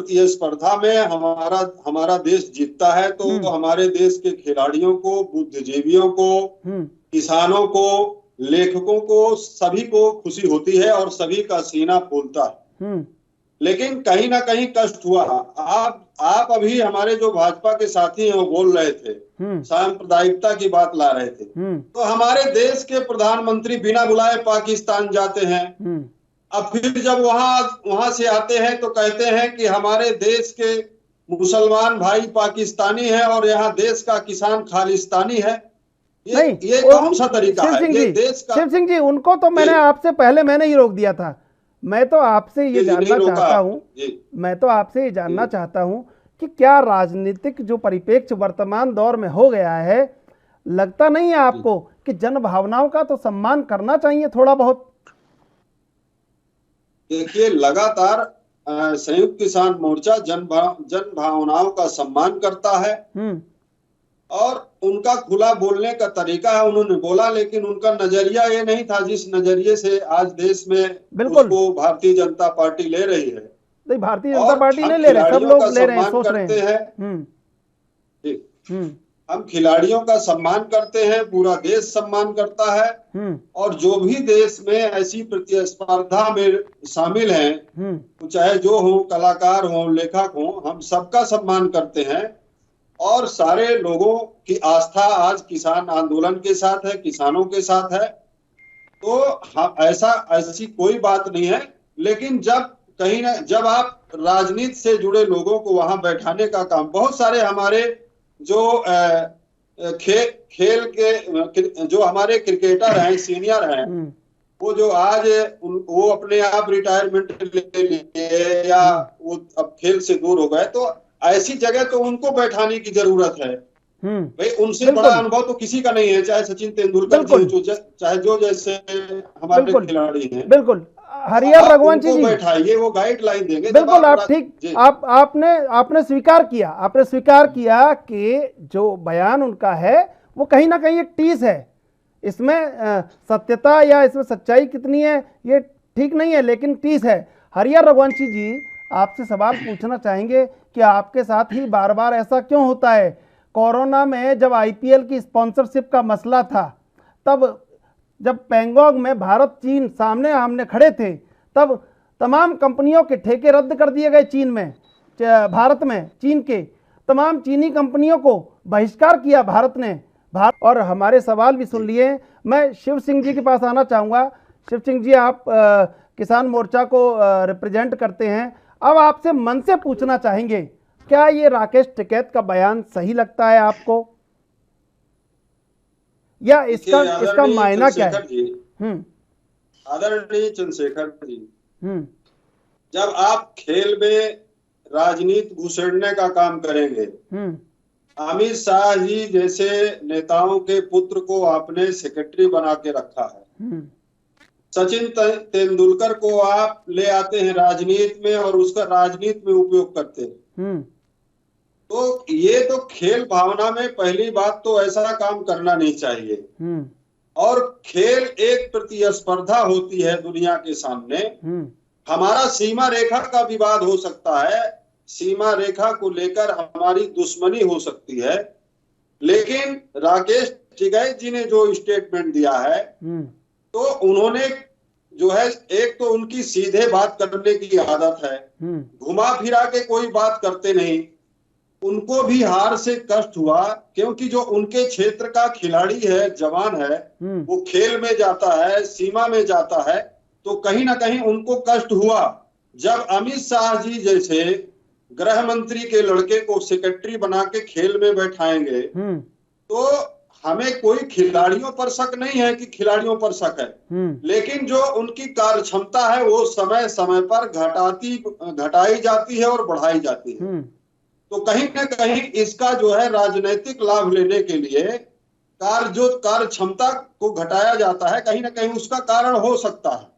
प्रतिस्पर्धा में हमारा हमारा देश जीतता है तो हमारे देश के खिलाड़ियों को, बुद्धिजीवियों को, किसानों को, लेखकों को, सभी को खुशी होती है और सभी का सीना फूलता है। लेकिन कहीं ना कहीं कष्ट हुआ। आप अभी हमारे जो भाजपा के साथी हैं वो बोल रहे थे, सांप्रदायिकता की बात ला रहे थे। तो हमारे देश के प्रधानमंत्री बिना बुलाए पाकिस्तान जाते हैं। अब फिर जब वहां से आते हैं तो कहते हैं कि हमारे देश के मुसलमान भाई पाकिस्तानी हैं और यहाँ देश का किसान खालिस्तानी है। ये कौन सा तरीका है ये देश का? शिव सिंह जी, उनको तो मैंने आपसे पहले मैंने ही रोक दिया था। मैं तो आपसे ये जानना चाहता हूं कि क्या राजनीतिक जो परिप्रेक्ष्य वर्तमान दौर में हो गया है, लगता नहीं है आपको कि जन भावनाओं का तो सम्मान करना चाहिए थोड़ा बहुत? देखिए, लगातार संयुक्त किसान मोर्चा जन भावनाओं का सम्मान करता है और उनका खुला बोलने का तरीका है। उन्होंने बोला, लेकिन उनका नजरिया ये नहीं था जिस नजरिए से आज देश में उसको भारतीय जनता पार्टी ले रही है। नहीं, भारतीय जनता पार्टी नहीं ले रहे, सब लोग ले रहे हैं, सोच रहे हैं। हम खिलाड़ियों का सम्मान करते हैं, पूरा देश सम्मान करता है और जो भी देश में ऐसी प्रतिस्पर्धा में शामिल हैं, तो चाहे जो हो, कलाकार हो, लेखक हो, हम सबका सम्मान करते हैं। और सारे लोगों की आस्था आज किसान आंदोलन के साथ है, किसानों के साथ है। तो ऐसी कोई बात नहीं है। लेकिन जब आप राजनीति से जुड़े लोगों को वहां बैठाने का काम, बहुत सारे हमारे जो खेल के जो हमारे क्रिकेटर हैं, सीनियर हैं, वो जो आज वो अपने आप रिटायरमेंट ले लिए या वो अब खेल से दूर हो गए, तो ऐसी जगह तो उनको बैठाने की जरूरत है। भाई, उनसे बड़ा अनुभव तो किसी का नहीं है, चाहे सचिन तेंदुलकर चाहे जो जैसे हमारे खिलाड़ी हैं। बिल्कुल, हरियर रघुवंशी जी बैठाइए, वो गाइडलाइन देंगे। बिल्कुल, आप ठीक, आपने स्वीकार किया कि जो बयान उनका है वो कहीं ना कहीं एक टीस है। इसमें सत्यता या इसमें सच्चाई कितनी है ये ठीक नहीं है, लेकिन टीस है। हरियर रघुवंशी जी, आपसे सवाल पूछना चाहेंगे कि आपके साथ ही बार बार ऐसा क्यों होता है? कोरोना में जब आईपीएल की स्पॉन्सरशिप का मसला था, तब जब पैंगोंग में भारत चीन सामने आमने खड़े थे, तब तमाम कंपनियों के ठेके रद्द कर दिए गए। भारत में चीन के तमाम चीनी कंपनियों को बहिष्कार किया भारत ने। और हमारे सवाल भी सुन लिए। मैं शिव सिंह जी के पास आना चाहूँगा। शिव सिंह जी, आप किसान मोर्चा को रिप्रेजेंट करते हैं। अब आपसे मन से पूछना चाहेंगे, क्या ये राकेश टिकैत का बयान सही लगता है आपको, या इसका मायना क्या है? आदरणीय चंद्रशेखर जी, जब आप खेल में राजनीति घुसेड़ने का काम करेंगे, अमित शाह जी जैसे नेताओं के पुत्र को आपने सेक्रेटरी बना के रखा है, सचिन तेंदुलकर को आप ले आते हैं राजनीति में और उसका राजनीति में उपयोग करते हैं, तो ये तो खेल भावना में पहली बात तो ऐसा काम करना नहीं चाहिए। और खेल एक प्रतिस्पर्धा होती है दुनिया के सामने। हमारा सीमा रेखा का विवाद हो सकता है, सीमा रेखा को लेकर हमारी दुश्मनी हो सकती है, लेकिन राकेश टिकैत जी ने जो स्टेटमेंट दिया है, तो उन्होंने जो है, एक तो उनकी सीधे बात करने की आदत है, घुमा फिरा के कोई बात करते नहीं। उनको भी हार से कष्ट हुआ, क्योंकि जो उनके क्षेत्र का खिलाड़ी है, जवान है, वो खेल में जाता है, सीमा में जाता है, तो कहीं ना कहीं उनको कष्ट हुआ। जब अमित शाह जी जैसे गृह मंत्री के लड़के को सेक्रेटरी बना के खेल में बैठाएंगे, तो हमें कोई खिलाड़ियों पर शक नहीं है कि खिलाड़ियों पर शक है, लेकिन जो उनकी कार्य क्षमता है वो समय समय पर घटाई जाती है और बढ़ाई जाती है। तो कहीं ना कहीं इसका जो है राजनीतिक लाभ लेने के लिए कार्य क्षमता को घटाया जाता है, कहीं ना कहीं उसका कारण हो सकता है।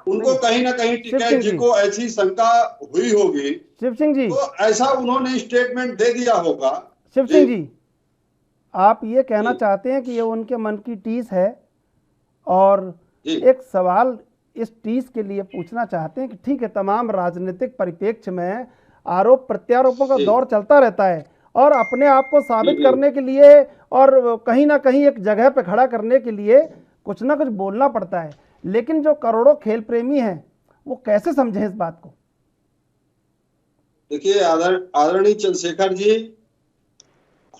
उनको कहीं ना कहीं टिकैत जी को ऐसी शंका हुई होगी, शिव सिंह जी, तो ऐसा उन्होंने स्टेटमेंट दे दिया होगा। शिव सिंह जी, आप ये कहना चाहते हैं कि ये उनके मन की टीस है, और एक सवाल इस टीस के लिए पूछना चाहते हैं कि ठीक है, तमाम राजनीतिक परिप्रेक्ष्य में आरोप प्रत्यारोपों का दौर चलता रहता है और अपने आप को साबित करने के लिए और कहीं ना कहीं एक जगह पे खड़ा करने के लिए कुछ ना कुछ बोलना पड़ता है। लेकिन जो करोड़ों खेल प्रेमी हैं वो कैसे समझें इस बात को? देखिए आदरणीय चंद्रशेखर जी,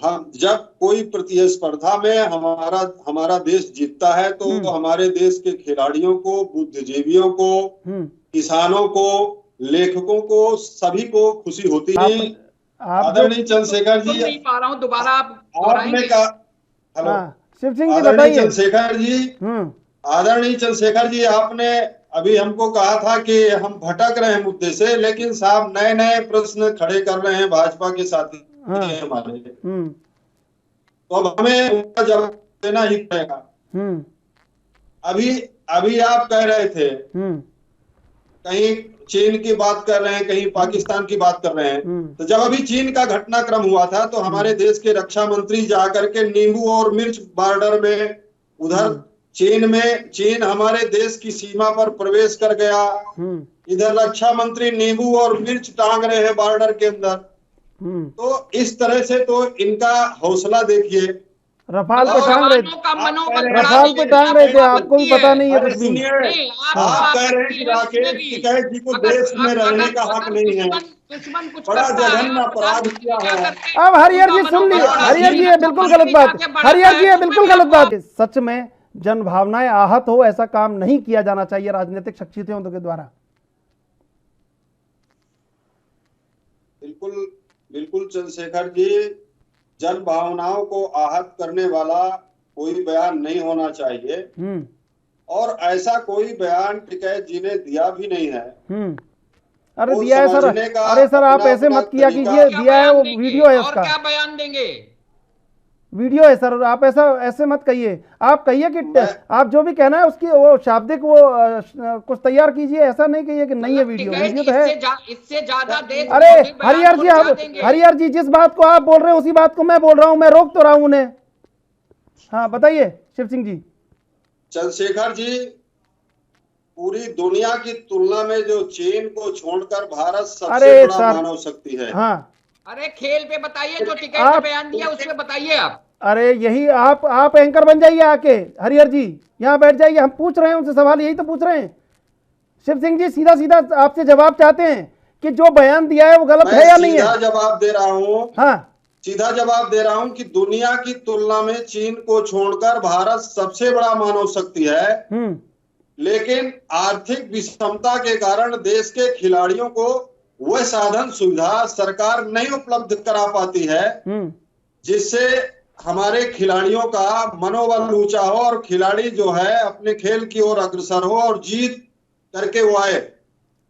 हम जब कोई प्रतिस्पर्धा में हमारा देश जीतता है तो हमारे देश के खिलाड़ियों को, बुद्धिजीवियों को, किसानों को, लेखकों को, सभी को खुशी होती है। आदरणीय चंद्रशेखर जी, नहीं पा रहा हूँ, दोबारा आपने कहा, हेलो शिव सिंह जी आदरणीय चंद्रशेखर जी, आदरणीय चंद्रशेखर जी, आपने अभी हमको कहा था कि हम भटक रहे हैं मुद्दे से, लेकिन साहब नए नए प्रश्न खड़े कर रहे हैं भाजपा के साथी हमारे, तो अब हमें उनका जवाब देना ही पड़ेगा। अभी आप कह रहे थे कहीं चीन की बात कर रहे हैं, कहीं पाकिस्तान की बात कर रहे हैं, तो जब अभी चीन का घटनाक्रम हुआ था तो हमारे देश के रक्षा मंत्री जाकर के नींबू और मिर्च बॉर्डर में, उधर चीन हमारे देश की सीमा पर प्रवेश कर गया, इधर रक्षा मंत्री नींबू और मिर्च टांग रहे हैं बॉर्डर के अंदर। तो इस तरह से तो इनका हौसला देखिए। रफाल पे टांग रहे थे, आपको भी पता नहीं है कुछ भी। आप कह रहे हैं कि राकेश टिकैत जी को देश में रहने का हक नहीं है, बड़ा जघन्य अपराध किया है। अब हरिहर जी सुन लीजिए, हरिहर जी ये बिल्कुल गलत बात है, हरिहर जी ये बिल्कुल गलत बात है। सच में जन भावनाएं आहत हो ऐसा काम नहीं किया जाना चाहिए राजनीतिक शख्सियतों के द्वारा। बिल्कुल चंद्रशेखर जी, जन भावनाओं को आहत करने वाला कोई बयान नहीं होना चाहिए और ऐसा कोई बयान टिकैत जी ने दिया भी नहीं है। अरे दिया है सर, अरे सर आप ऐसे मत किया कीजिए, दिया है, वो वीडियो है उसका। क्या बयान देंगे? वीडियो है सर, आप ऐसे मत कहिए। आप कहिए कि आप जो भी कहना है उसकी वो शाब्दिक वो कुछ तैयार कीजिए, ऐसा नहीं कहिए कि नहीं है वीडियो तो है। इससे ज्यादा देश, अरे हरिहर जी जिस बात को आप बोल रहे हैं उसी बात को मैं बोल रहा हूं, मैं रोक तो रहा हूं उन्हें। हाँ बताइए शिव सिंह जी। चंद्रशेखर जी, पूरी दुनिया की तुलना में जो चीन को छोड़कर भारत सबसे बड़ा मानव शक्ति है। हाँ अरे खेल पे बताइए, जो टिकैत का बयान दिया उस पे बताइए आप। अरे यही आप एंकर बन जाइए आके, हरिहर जी यहाँ बैठ जाइए, हम पूछ रहे हैं उनसे सवाल, यही तो पूछ रहे हैं। शिव सिंह जी सीधा सीधा आपसे जवाब चाहते हैं कि जो बयान दिया है वो गलत है या नहीं है? सीधा जवाब दे रहा हूँ। हाँ सीधा जवाब दे रहा हूँ कि दुनिया की तुलना में चीन को छोड़कर भारत सबसे बड़ा मानव शक्ति है, लेकिन आर्थिक विषमता के कारण देश के खिलाड़ियों को वह साधन सुविधा सरकार नहीं उपलब्ध करा पाती है जिससे हमारे खिलाड़ियों का मनोबल ऊंचा हो और खिलाड़ी जो है अपने खेल की ओर अग्रसर हो और जीत करके वो आए।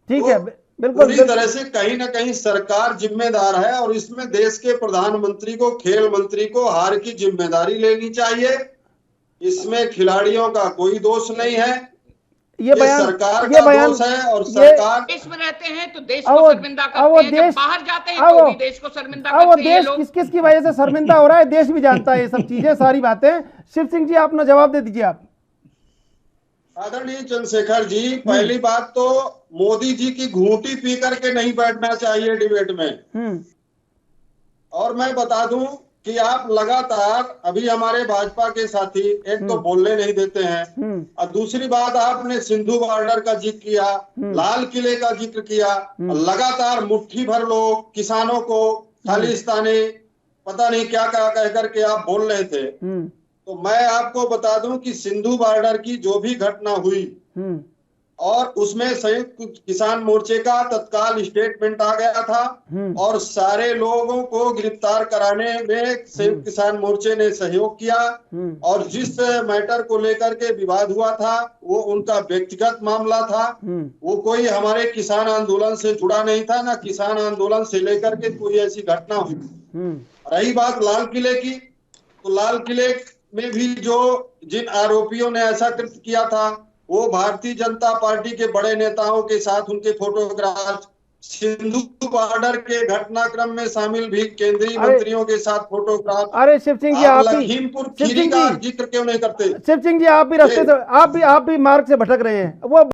ठीक है, बिल्कुल पूरी तरह से कहीं ना कहीं सरकार जिम्मेदार है और इसमें देश के प्रधानमंत्री को, खेल मंत्री को हार की जिम्मेदारी लेनी चाहिए। इसमें खिलाड़ियों का कोई दोष नहीं है, ये सरकार का दोष है और सरकार देश में रहते हैं तो देश को शर्मिंदा करते हैं, जब बाहर जाते हैं तो भी देश को शर्मिंदा करते हैं। देश किस की वजह से शर्मिंदा हो रहा है देश भी जानता है ये सब चीजें, सारी बातें। शिव सिंह जी अपना जवाब दे दीजिए आप। आदरणीय चंद्रशेखर जी, पहली बात तो मोदी जी की घूंटी पी करके नहीं बैठना चाहिए डिबेट में। और मैं बता दूं कि आप लगातार अभी हमारे भाजपा के साथी एक तो बोलने नहीं देते हैं और दूसरी बात आपने सिंधु बॉर्डर का जिक्र किया, लाल किले का जिक्र किया, लगातार मुट्ठी भर लोग किसानों को खालिस्तानी पता नहीं क्या क्या कह करके आप बोल रहे थे। तो मैं आपको बता दूं कि सिंधु बॉर्डर की जो भी घटना हुई और उसमें संयुक्त किसान मोर्चे का तत्काल स्टेटमेंट आ गया था और सारे लोगों को गिरफ्तार कराने में संयुक्त किसान मोर्चे ने सहयोग किया और जिस मैटर को लेकर के विवाद हुआ था वो उनका व्यक्तिगत मामला था, वो कोई हमारे किसान आंदोलन से जुड़ा नहीं था, ना किसान आंदोलन से लेकर के कोई ऐसी घटना हुई। रही बात लाल किले की, तो लाल किले में भी जिन आरोपियों ने ऐसा कृत्य किया था वो भारतीय जनता पार्टी के बड़े नेताओं के साथ उनके फोटोग्राफ, सिंधु बॉर्डर के घटनाक्रम में शामिल भी केंद्रीय मंत्रियों के साथ फोटोग्राफ। अरे शिव सिंह जी, आप लखीमपुर खीरी का जिक्र क्यों नहीं करते? शिव सिंह जी आप भी रास्ते से आप भी मार्ग से भटक रहे हैं। वो